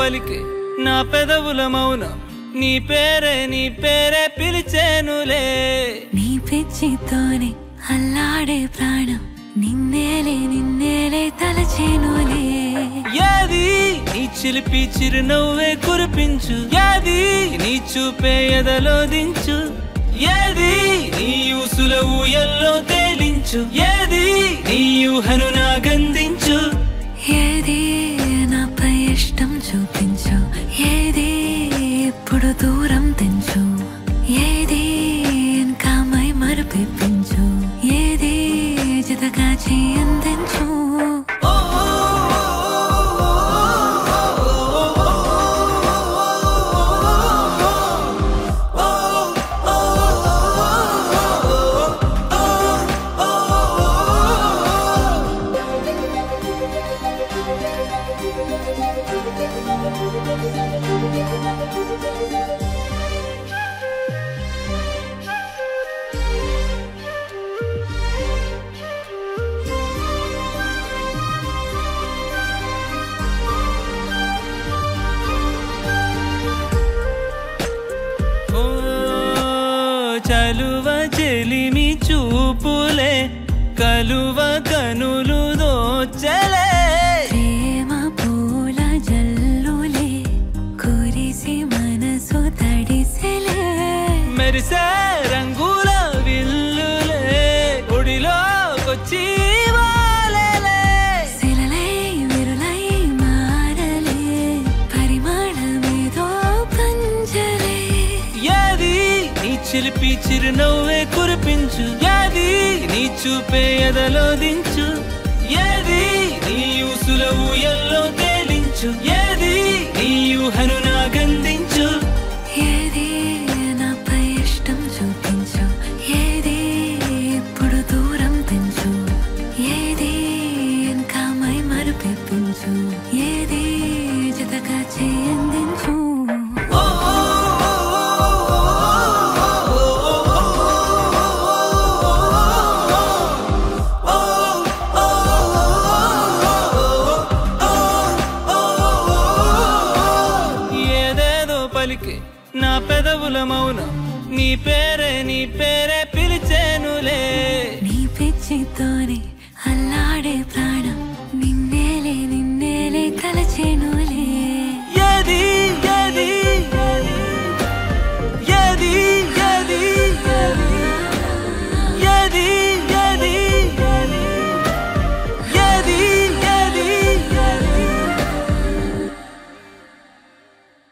పలికే నా పెదవుల మౌనం నీ పేరే పిలిచేనులే నీ పిచ్చితోనే అల్లాడే ప్రాణం నిన్నేలే తలచేనులే ఏది నీ చిలిపి చిరునవ్వే కురిపించు ఏది నీ చూపే ఎదలో దించు ఏది నీ ఊసుల ఊయల్లో తేలించు ఏది నీ ఊహను నాగందించు ఏది నాపై ఇష్టం చూపించు ఏది ఇప్పుడు దూరం తెంచు ఏది ఇంకా మై మరిపించు ఏది జతగా అందించు చలువ చెలిమి చూపులే కలువ కనులు దోచలే ప్రేమ పూల జల్లులే కురిసి మనసు తడిసెలే మెరిసే రంగుల విల్లులే ఒడిలోకొచ్చి వాలేలే శిలలై విరులై మారలే పరిమాణమేదో పంజలే ఏది నీ చిలిపి చిరునవ్వే కురిపించు ఏది నీ చూపే ఎదలో దించు ఏది నీ ఊసుల ఊయల్లో తేలించు ఏది నీ ఊహను నాగందించు ఏది నాపై ఇష్టం చూపించు ఏది ఇప్పుడు దూరం తెంచు ఏది ఇంకా మై మరిపించు ఏది జతగా అందించు పలికే నా పెదవుల మౌనం నీ పేరే పిలిచేనులే నీ పిచ్చితోనే అల్లాడే ప్రాణం నిన్నేలే తలచేను